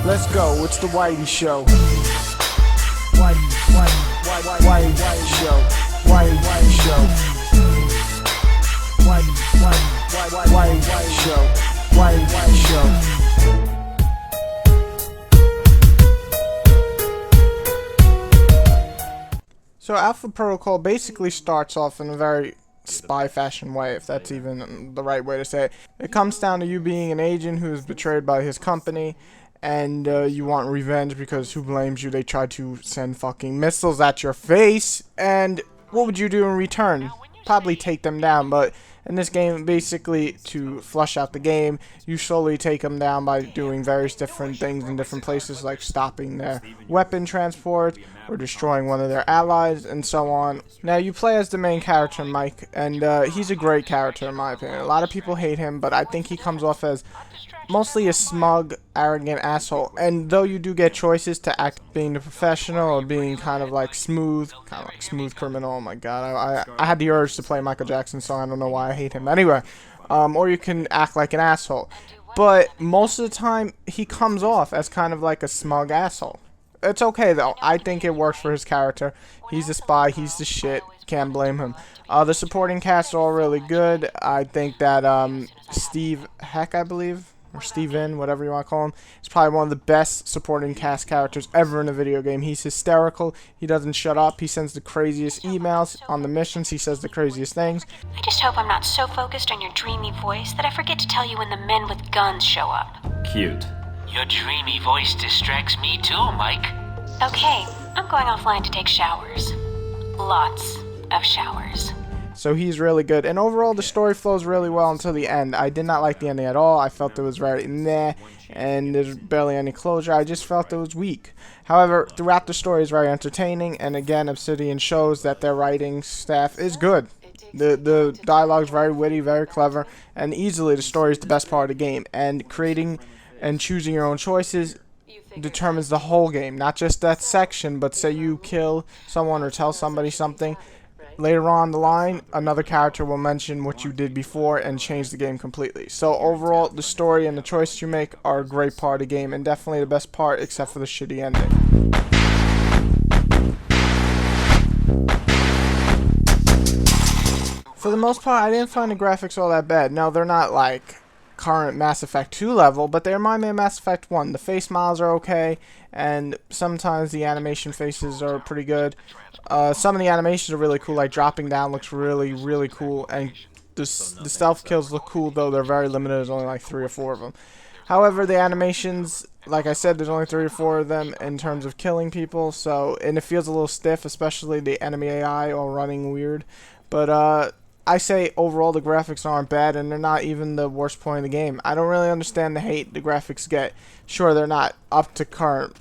Let's go, it's the Whitey Show. Whitey Show. Whitey Show. Whitey Show. Whitey Show. So Alpha Protocol basically starts off in a very spy fashion way, if that's even the right way to say it. It comes down to you being an agent who is betrayed by his company, and you want revenge because who blames you? They tried to send fucking missiles at your face, and what would you do in return? Probably take them down, but in this game, basically, to flush out the game, you slowly take them down by doing various different things in different places, like stopping their weapon transport, or destroying one of their allies, and so on. Now, you play as the main character, Mike, and he's a great character in my opinion. A lot of people hate him, but I think he comes off as mostly a smug, arrogant asshole. And though you do get choices to act being the professional or being kind of like smooth criminal, oh my god, I had the urge to play Michael Jackson, so I don't know why I hate him. Anyway, or you can act like an asshole. But most of the time, he comes off as kind of like a smug asshole. It's okay though. I think it works for his character. He's a spy. He's the shit. Can't blame him. The supporting cast are all really good. I think that Steve Heck, I believe, or Steven, whatever you want to call him, is probably one of the best supporting cast characters ever in a video game. He's hysterical. He doesn't shut up. He sends the craziest emails on the missions. He says the craziest things. I just hope I'm not so focused on your dreamy voice that I forget to tell you when the men with guns show up. Cute. Your dreamy voice distracts me too, Mike. Okay, I'm going offline to take showers. Lots of showers. So he's really good. And overall, the story flows really well until the end. I did not like the ending at all. I felt it was very meh, and there's barely any closure. I just felt it was weak. However, throughout the story is very entertaining, and again, Obsidian shows that their writing staff is good. The dialogue is very witty, very clever, and easily the story is the best part of the game. And creating and choosing your own choices determines the whole game, not just that section, but say you kill someone or tell somebody something. Later on the line, another character will mention what you did before and change the game completely. So overall, the story and the choices you make are a great part of the game, and definitely the best part, except for the shitty ending. For the most part, I didn't find the graphics all that bad. No, they're not like current Mass Effect 2 level, but they remind me of Mass Effect 1. The face models are okay, and sometimes the animation faces are pretty good. Some of the animations are really cool, like dropping down looks really, really cool, and the stealth kills look cool, though they're very limited. There's only like 3 or 4 of them. However, the animations, like I said, there's only 3 or 4 of them in terms of killing people, so, and it feels a little stiff, especially the enemy AI all running weird. But I say overall the graphics aren't bad, and they're not even the worst point of the game. I don't really understand the hate the graphics get. Sure, they're not up to current,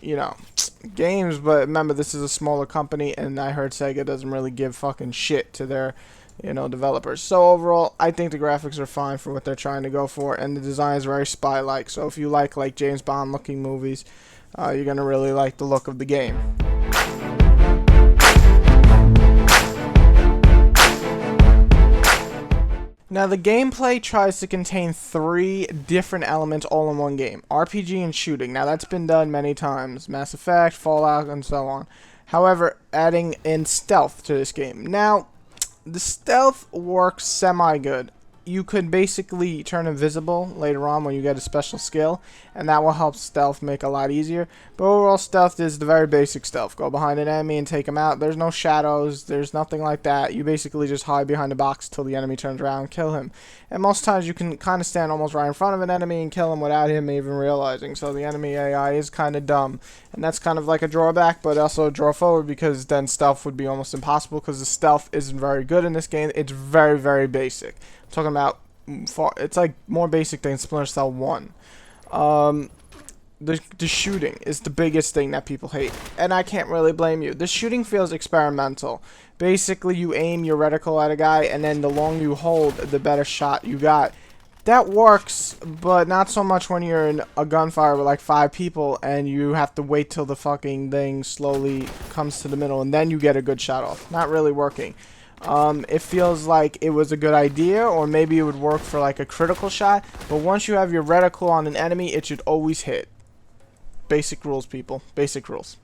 games, but remember, this is a smaller company, and I heard Sega doesn't really give fucking shit to their, developers. So overall, I think the graphics are fine for what they're trying to go for, and the design is very spy-like. So if you like James Bond-looking movies, you're gonna really like the look of the game. Now, the gameplay tries to contain 3 different elements all in one game. RPG and shooting. Now, that's been done many times. Mass Effect, Fallout, and so on. However, adding in stealth to this game. Now, the stealth works semi-good. You could basically turn invisible later on when you get a special skill, and that will help stealth make a lot easier. But overall, stealth is the very basic stealth. Go behind an enemy and take them out. There's no shadows. There's nothing like that. You basically just hide behind a box till the enemy turns around and kill him. And most times you can kind of stand almost right in front of an enemy and kill him without him even realizing. So the enemy AI is kind of dumb. And that's kind of like a drawback, but also a draw forward, because then stealth would be almost impossible, because the stealth isn't very good in this game. It's very, very basic. Talking about it's like more basic than Splinter Cell 1. The shooting is the biggest thing that people hate, and I can't really blame you. The shooting feels experimental. Basically, you aim your reticle at a guy, and then the longer you hold, the better shot you got. That works, but not so much when you're in a gunfire with like 5 people and you have to wait till the fucking thing slowly comes to the middle and then you get a good shot off. Not really working. It feels like it was a good idea, or maybe it would work for like a critical shot, but once you have your reticle on an enemy, it should always hit. basic rules, people. Basic rules.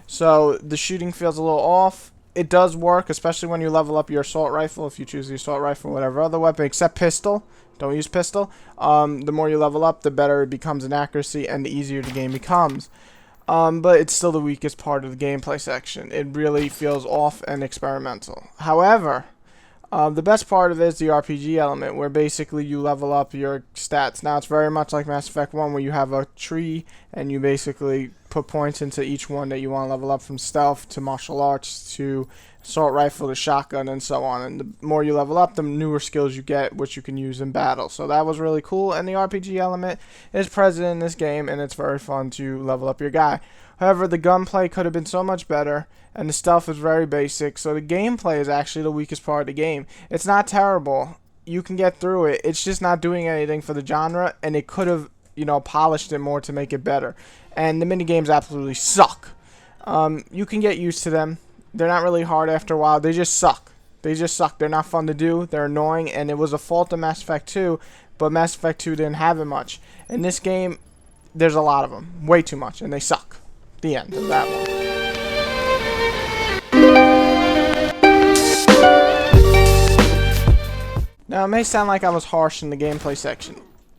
So the shooting feels a little off. It does work, especially when you level up your assault rifle. If you choose the assault rifle, whatever other weapon, except pistol. Don't use pistol. The more you level up, the better it becomes in accuracy and the easier the game becomes. But it's still the weakest part of the gameplay section. It really feels off and experimental. However, the best part of it is the RPG element, where basically you level up your stats. Now, it's very much like Mass Effect 1, where you have a tree, and you basically put points into each one that you want to level up, from stealth to martial arts to assault rifle to shotgun and so on. And the more you level up, the newer skills you get, which you can use in battle. So that was really cool, and the RPG element is present in this game, and it's very fun to level up your guy. However, the gunplay could have been so much better, and the stealth is very basic, so the gameplay is actually the weakest part of the game. It's not terrible. You can get through it. It's just not doing anything for the genre, and it could have, polished it more to make it better. And the minigames absolutely suck. You can get used to them. They're not really hard after a while. They just suck. They just suck. They're not fun to do. They're annoying, and it was a fault of Mass Effect 2, but Mass Effect 2 didn't have it much. In this game, there's a lot of them. Way too much, and they suck. The end of that one. Now, it may sound like I was harsh in the gameplay section.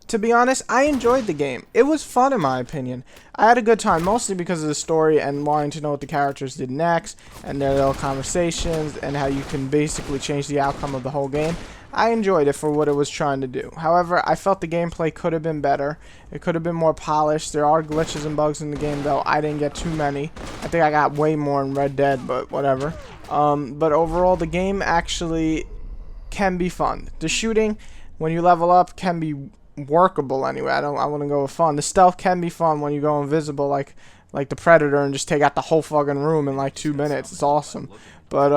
To be honest, I enjoyed the game. It was fun in my opinion. I had a good time, mostly because of the story and wanting to know what the characters did next, and their little conversations, and how you can basically change the outcome of the whole game. I enjoyed it for what it was trying to do. However, I felt the gameplay could have been better. It could have been more polished. There are glitches and bugs in the game, though. I didn't get too many. I think I got way more in Red Dead, but whatever. But overall, the game actually can be fun. The shooting, when you level up, can be workable anyway. I wouldn't go with fun. The stealth can be fun when you go invisible, like the Predator, and just take out the whole fucking room in like 2 minutes. It's awesome. But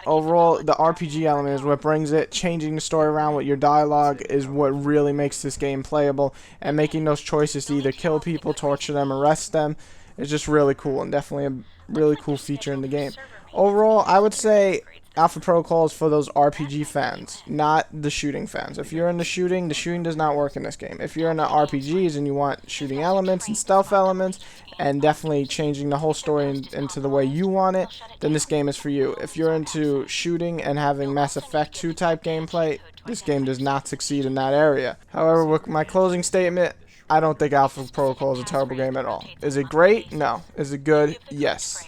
overall, the RPG element is what brings it. Changing the story around with your dialogue is what really makes this game playable, and making those choices to either kill people, torture them, arrest them is just really cool, and definitely a really cool feature in the game. Overall, I would say Alpha Protocol is for those RPG fans, not the shooting fans. If you're into shooting, the shooting does not work in this game. If you're into RPGs and you want shooting elements and stealth elements, and definitely changing the whole story into the way you want it, then this game is for you. If you're into shooting and having Mass Effect 2 type gameplay, this game does not succeed in that area. However, with my closing statement, I don't think Alpha Protocol is a terrible game at all. Is it great? No. Is it good? Yes.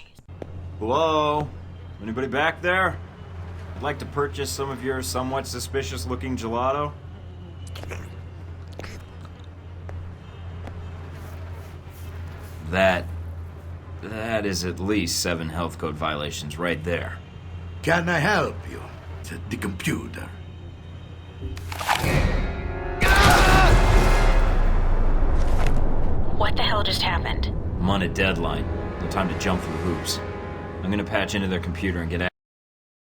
Hello? Anybody back there? I'd like to purchase some of your somewhat suspicious looking gelato. That is at least 7 health code violations right there. Can I help you? The computer. What the hell just happened? I'm on a deadline. No time to jump through hoops. I'm gonna patch into their computer and get